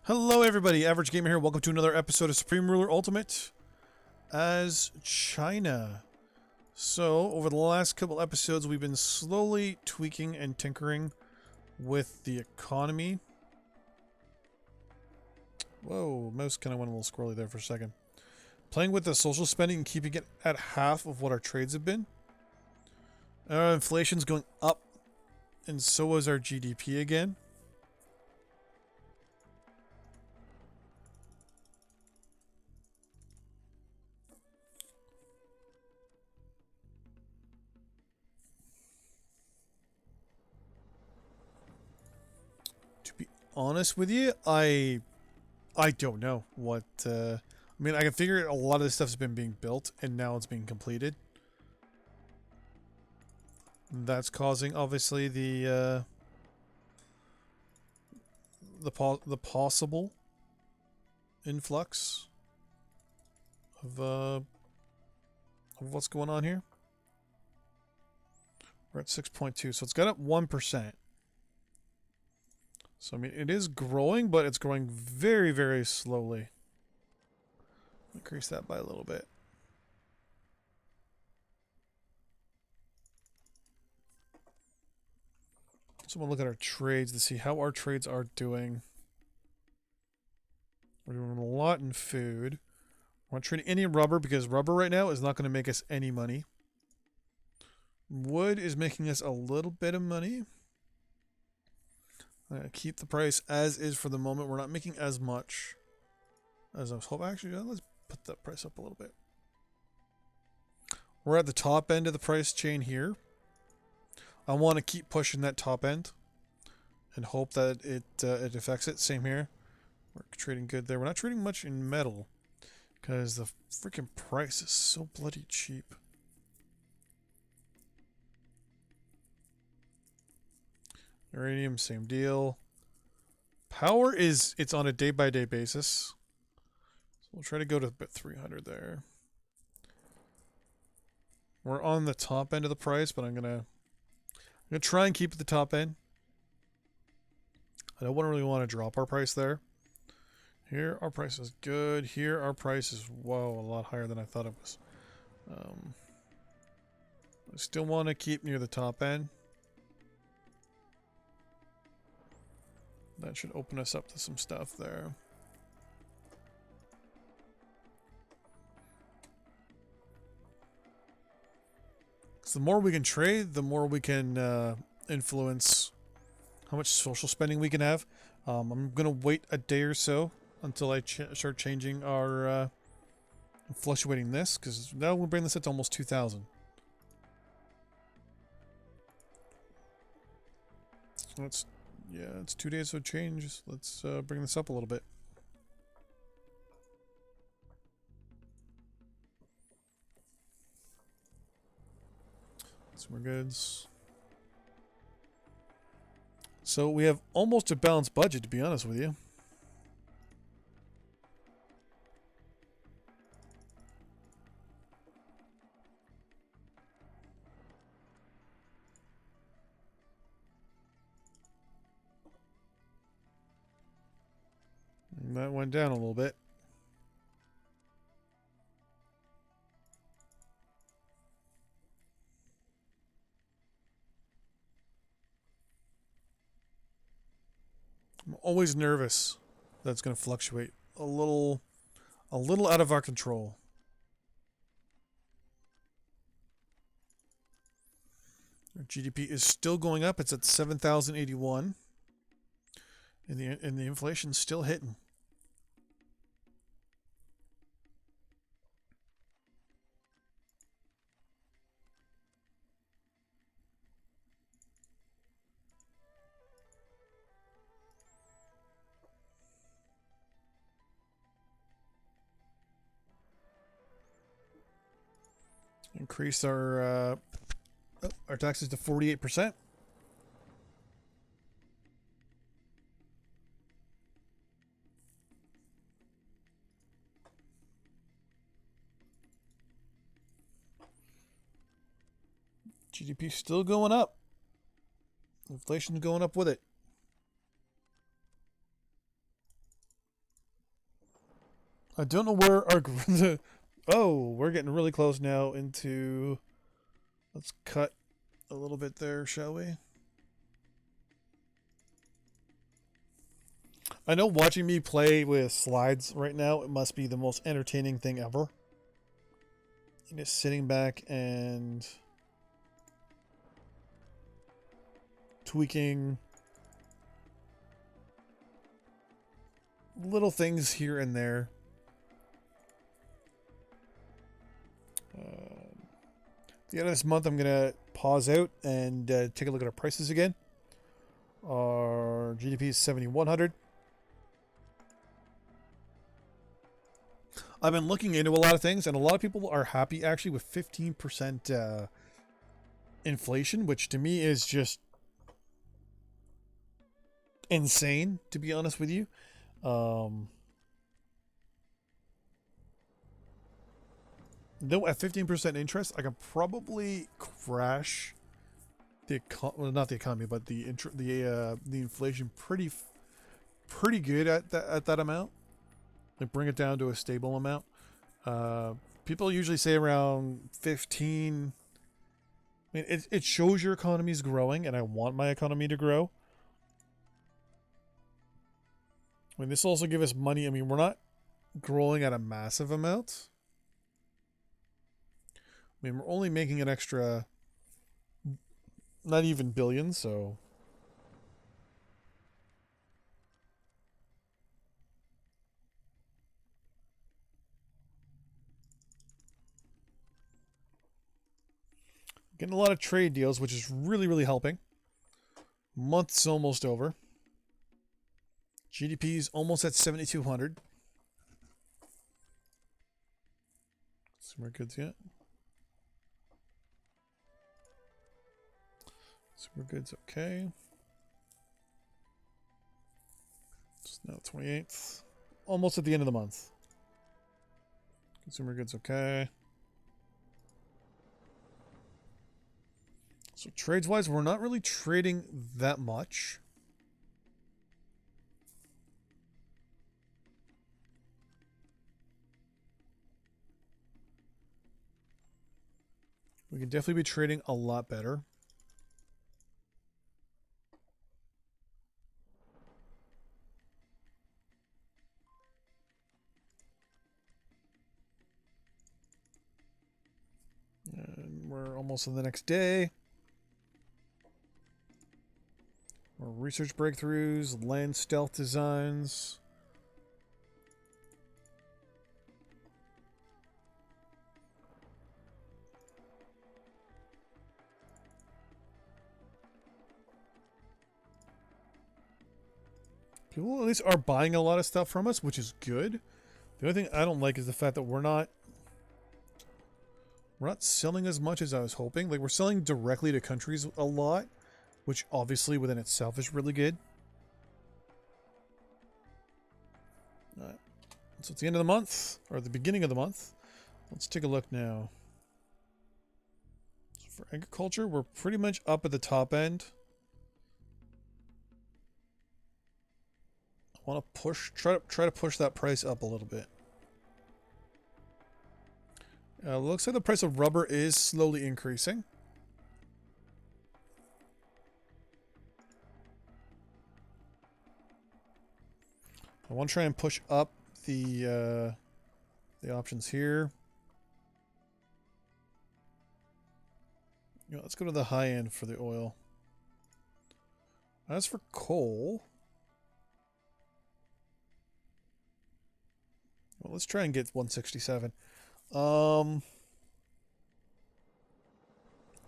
Hello everybody, Average Gamer here. Welcome to another episode of Supreme Ruler Ultimate as China. So, over the last couple episodes, we've been slowly tweaking and tinkering with the economy. Whoa, mouse kind of went a little squirrely there for a second. Playing with the social spending and keeping it at half of what our trades have been. Our inflation's going up, and so is our GDP again. Honest with you, I don't know what I mean. I can figure a lot of this stuff's been being built and now it's being completed. That's causing obviously the possible influx of what's going on here. We're at 6.2, so it's got up 1%. So, I mean, it is growing, but it's growing very, very slowly. Increase that by a little bit. So, I'm going to look at our trades to see how our trades are doing. We're doing a lot in food. We're not trading any rubber because rubber right now is not going to make us any money. Wood is making us a little bit of money. I'm going to keep the price as is for the moment. We're not making as much as I was hoping. Actually, let's put that price up a little bit. We're at the top end of the price chain here. I want to keep pushing that top end and hope that it affects it. Same here. We're trading good there. We're not trading much in metal because the freaking price is so bloody cheap. Uranium, same deal. Power it's on a day-by-day basis. So we'll try to go to about 300 there. We're on the top end of the price, but I'm gonna try and keep at the top end. I don't really want to drop our price there. Here, our price is good. Here, our price is, whoa, a lot higher than I thought it was. I still want to keep near the top end. That should open us up to some stuff there. So the more we can trade, the more we can influence how much social spending we can have. I'm going to wait a day or so until I start changing our fluctuating this, because now we'll bring this up to almost 2,000. So let's, yeah, it's 2 days of change. Let's bring this up a little bit. Consumer goods. So we have almost a balanced budget, to be honest with you. And that went down a little bit. I'm always nervous that it's going to fluctuate a little out of our control. Our GDP is still going up. It's at 7,081. And the inflation's still hitting. Increase our taxes to 48%. GDP still going up. Inflation's going up with it. I don't know where our... Oh, we're getting really close now into... Let's cut a little bit there, shall we? I know watching me play with slides right now, it must be the most entertaining thing ever. Just sitting back and tweaking little things here and there. At the end of this month, I'm going to pause out and take a look at our prices again. Our GDP is 7,100. I've been looking into a lot of things, and a lot of people are happy actually with 15% inflation, which to me is just insane, to be honest with you. Though at 15% interest, I can probably crash the well, not the economy, but the inflation pretty good at that amount. Like bring it down to a stable amount. People usually say around 15. I mean, it shows your economy is growing, and I want my economy to grow. I mean, this will also give us money. I mean, we're not growing at a massive amount. I mean, we're only making an extra, not even billions, so. Getting a lot of trade deals, which is really, really helping. Month's almost over. GDP is almost at 7,200. Consumer goods yet? Consumer goods, okay. It's now 28th. Almost at the end of the month. Consumer goods, okay. So trades-wise, we're not really trading that much. We can definitely be trading a lot better. And we're almost on the next day. More research breakthroughs, land stealth designs. People at least are buying a lot of stuff from us, which is good. The only thing I don't like is the fact that we're not selling as much as I was hoping. Like, we're selling directly to countries a lot, which obviously within itself is really good. Alright. So it's the end of the month, or the beginning of the month. Let's take a look now. So for agriculture, we're pretty much up at the top end. I want to try to push that price up a little bit. Looks like the price of rubber is slowly increasing. I want to try and push up the options here. You know, let's go to the high end for the oil. As for coal, well, let's try and get 167.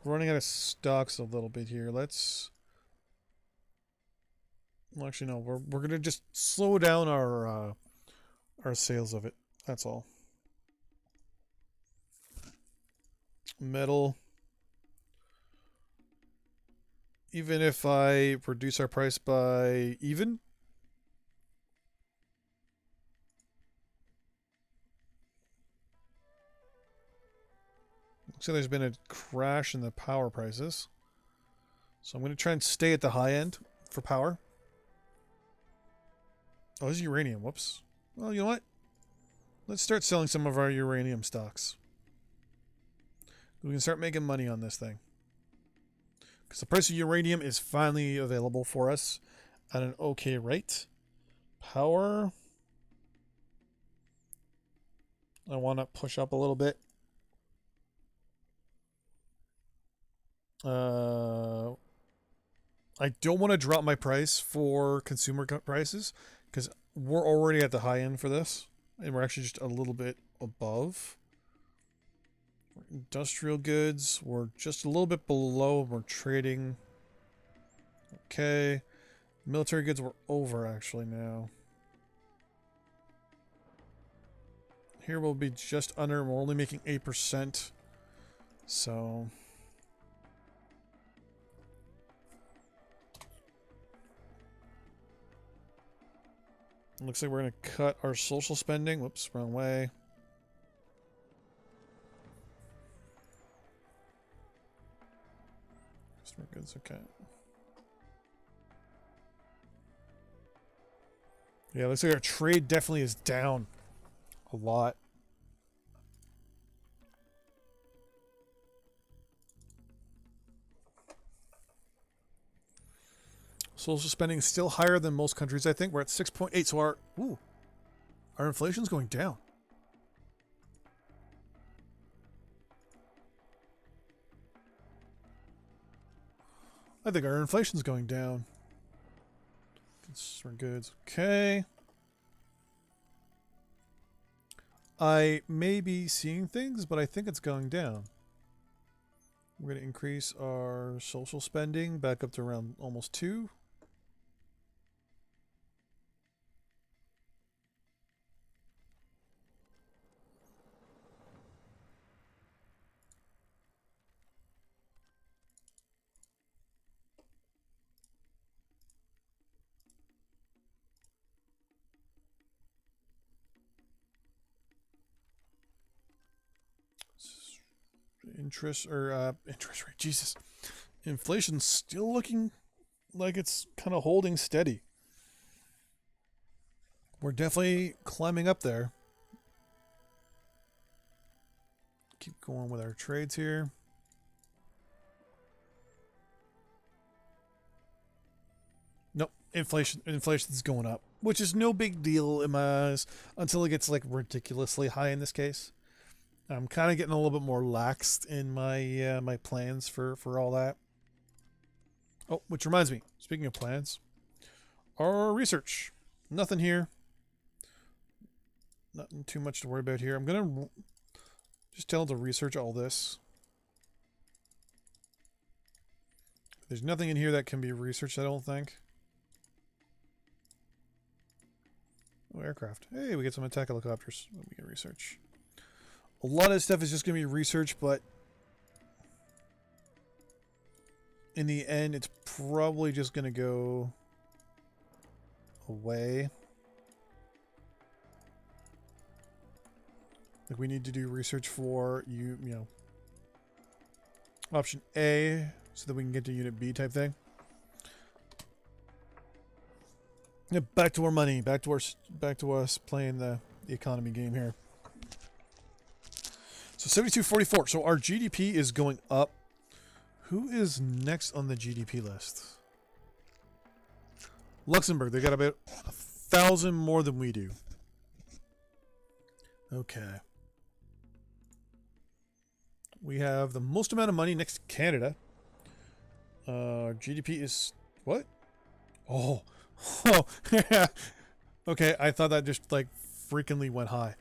Running out of stocks a little bit here. Let's. Well, actually, no. We're gonna just slow down our sales of it. That's all. Metal. Even if I reduce our price by even. Looks like there's been a crash in the power prices. So I'm going to try and stay at the high end for power. Oh, this is uranium. Whoops. Well, you know what? Let's start selling some of our uranium stocks. We can start making money on this thing. Because the price of uranium is finally available for us at an okay rate. Power. I want to push up a little bit. I don't want to drop my price for consumer prices because we're already at the high end for this, and we're actually just a little bit above. Industrial goods, we're just a little bit below. We're trading. Okay. Military goods, we're over actually now. Here we'll be just under. We're only making 8%. So looks like we're going to cut our social spending. Whoops, wrong way. Customer goods, okay. Yeah, looks like our trade definitely is down a lot. Social spending is still higher than most countries, I think. We're at 6.8, so our inflation's going down. I think our inflation's going down. Consumer goods, okay. I may be seeing things, but I think it's going down. We're going to increase our social spending back up to around almost 2. Interest rate, Jesus. Inflation's still looking like it's kind of holding steady. We're definitely climbing up there. Keep going with our trades here. Nope, inflation's going up, which is no big deal in my eyes until it gets like ridiculously high in this case. I'm kind of getting a little bit more laxed in my my plans for all that. Oh, which reminds me, speaking of plans, our research. Nothing here. Nothing too much to worry about here. I'm gonna just tell it to research all this. There's nothing in here that can be researched, I don't think. Oh, aircraft. Hey, we get some attack helicopters. We can research. A lot of stuff is just going to be research, but in the end, it's probably just going to go away. Like we need to do research for you know, option A, so that we can get to unit B type thing. Yeah, back to our money, back to us playing the economy game here. So 72.44. So our GDP is going up. Who is next on the GDP list? Luxembourg. They got about 1,000 more than we do. Okay. We have the most amount of money next to Canada. GDP is what? Oh, oh, yeah. Okay, I thought that just like freakingly went high.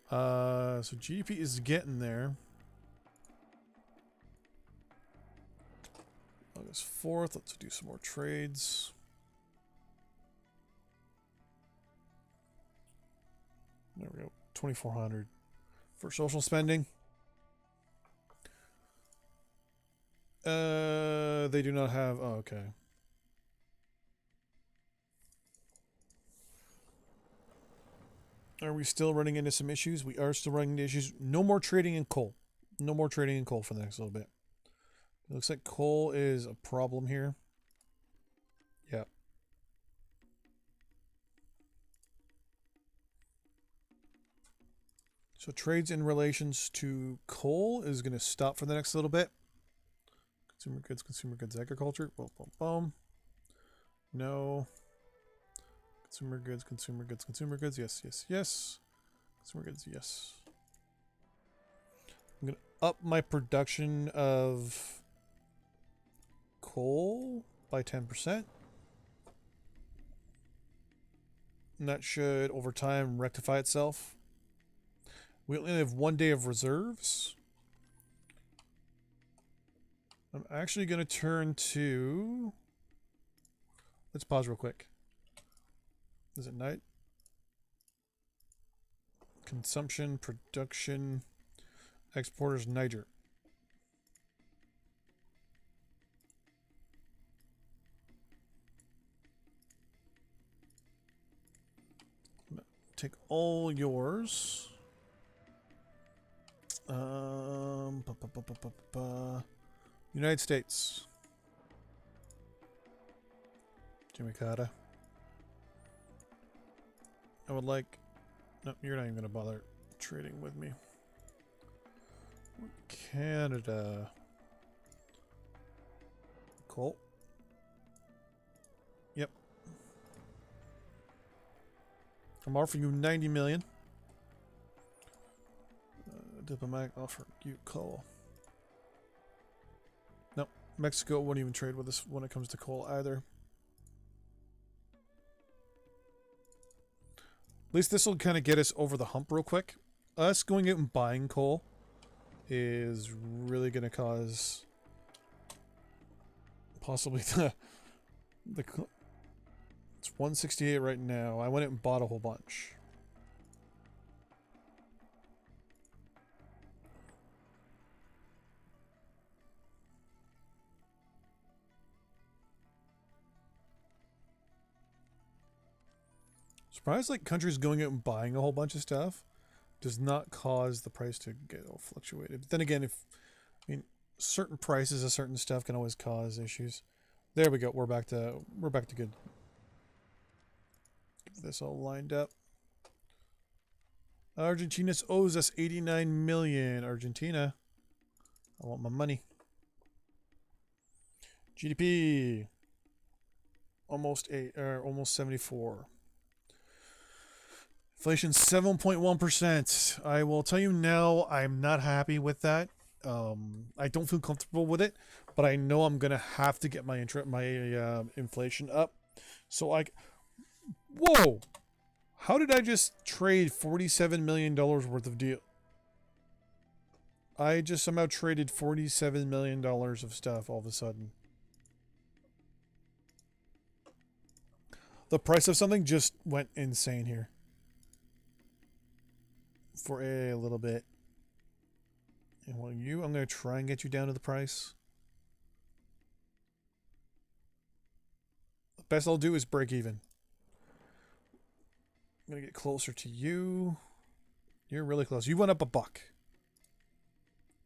So GDP is getting there. August 4th. Let's do some more trades. There we go. 2,400 for social spending. They do not have. Oh, okay. Are we still running into some issues? We are still running into issues. No more trading in coal. No more trading in coal for the next little bit. It looks like coal is a problem here. Yeah. So trades in relations to coal is going to stop for the next little bit. Consumer goods, agriculture. Boom, boom, boom. No. Consumer goods, consumer goods, consumer goods. Yes, yes, yes. Consumer goods, yes. I'm going to up my production of coal by 10%. And that should, over time, rectify itself. We only have 1 day of reserves. I'm actually going to turn to... Let's pause real quick. Is it night? Consumption, production, exporters, Niger. Take all yours. United States. Jimmy Carter. I would like... No, you're not even going to bother trading with me. Canada. Cool. Yep. I'm offering you 90 million. Diplomatic offer you coal. No, Mexico won't even trade with us when it comes to coal either. At least this will kind of get us over the hump real quick. Us going out and buying coal is really going to cause possibly the it's 168 right now. I went out and bought a whole bunch. Surprised like countries going out and buying a whole bunch of stuff does not cause the price to get all fluctuated. But then again, I mean certain prices of certain stuff can always cause issues. There we go. We're back to good. Get this all lined up. Argentina owes us 89 million. Argentina, I want my money. GDP almost 74. Inflation 7.1%. I will tell you now, I'm not happy with that. I don't feel comfortable with it, but I know I'm gonna have to get my inflation up. So whoa! How did I just trade $47 million worth of deal? I just somehow traded $47 million of stuff all of a sudden. The price of something just went insane here. For a little bit. And well, I'm going to try and get you down to the price. The best I'll do is break even. I'm going to get closer to you. You're really close. You went up a buck.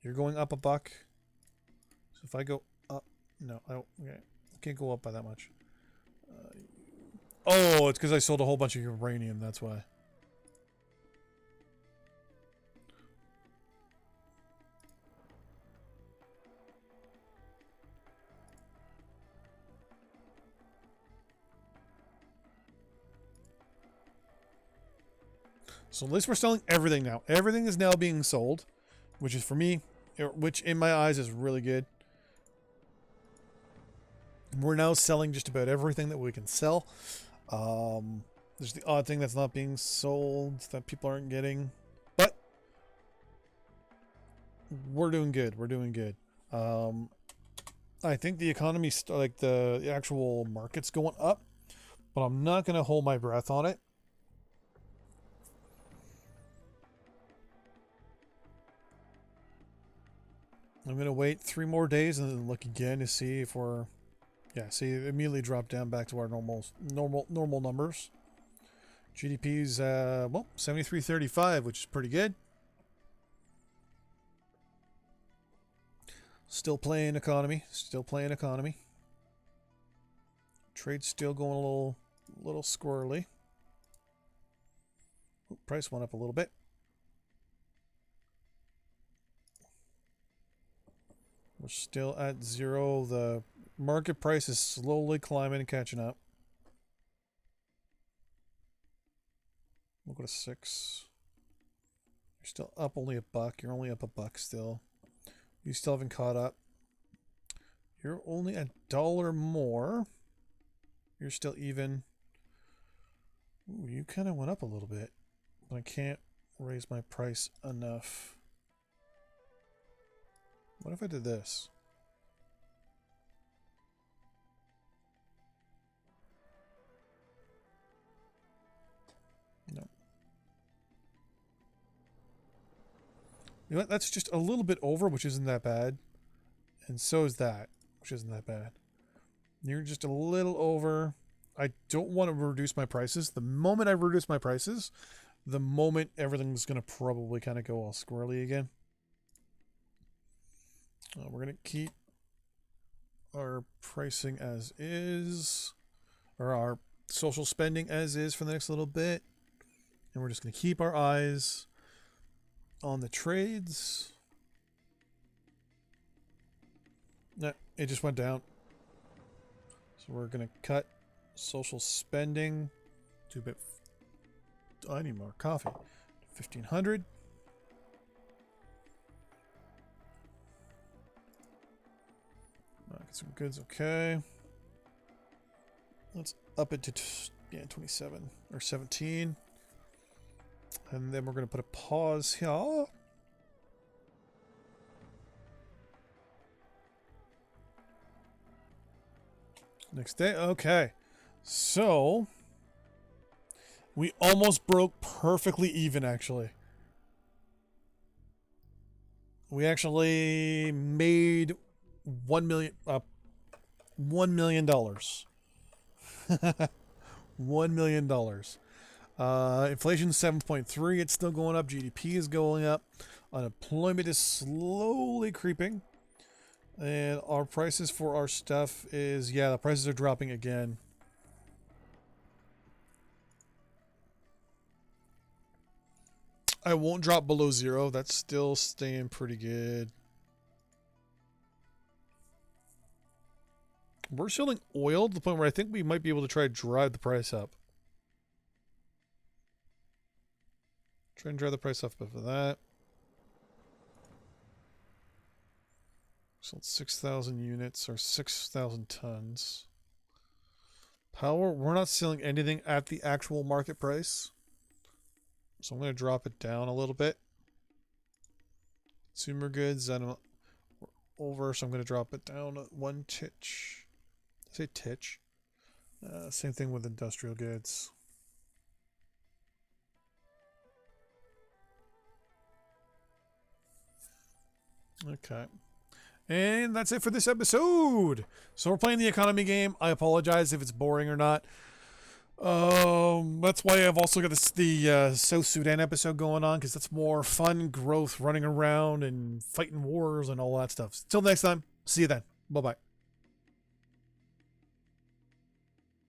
You're going up a buck. So if I go up... No, I can't go up by that much. Oh, it's because I sold a whole bunch of uranium. That's why. So at least we're selling everything now. Everything is now being sold, which is for me, which in my eyes is really good. We're now selling just about everything that we can sell. There's the odd thing that's not being sold that people aren't getting, but we're doing good. We're doing good. I think the economy, like the actual market's going up, but I'm not going to hold my breath on it. I'm going to wait 3 more days and then look again to see if we're... Yeah, see, it immediately dropped down back to our normal numbers. GDP's, well, 73.35, which is pretty good. Still playing economy. Still playing economy. Trade's still going a little squirrely. Price went up a little bit. We're still at 0. The market price is slowly climbing and catching up. We'll go to 6. You're still up only $1. You're only up $1 still. You still haven't caught up. You're only $1 more. You're still even. Ooh, you kind of went up a little bit. But I can't raise my price enough. What if I did this? No. You know what? That's just a little bit over, which isn't that bad. And so is that, which isn't that bad. You're just a little over. I don't want to reduce my prices. The moment I reduce my prices, the moment everything's going to probably kind of go all squirrely again. We're going to keep our pricing as is, or our social spending as is for the next little bit. And we're just going to keep our eyes on the trades. No, it just went down. So we're going to cut social spending to a bit. I need more coffee. 1,500. Get some goods, okay. Let's up it to 27 or 17. And then we're going to put a pause here. Next day, okay. So, we almost broke perfectly even, actually. We actually made $1 million. $1 million. $1 million. Inflation 7.3. It's still going up. GDP is going up. Unemployment is slowly creeping. And our prices for our stuff is, yeah, the prices are dropping again. I won't drop below 0. That's still staying pretty good. We're selling oil to the point where I think we might be able to try to drive the price up. Try and drive the price up for that. Sold 6,000 units or 6,000 tons. Power, we're not selling anything at the actual market price. So I'm going to drop it down a little bit. Consumer goods, we're over, so I'm going to drop it down 1 titch. I say titch. Same thing with industrial goods. Okay. And that's it for this episode. So we're playing the economy game. I apologize if it's boring or not. That's why I've also got the South Sudan episode going on, because that's more fun, growth, running around and fighting wars and all that stuff. Till next time, see you then. Bye-bye.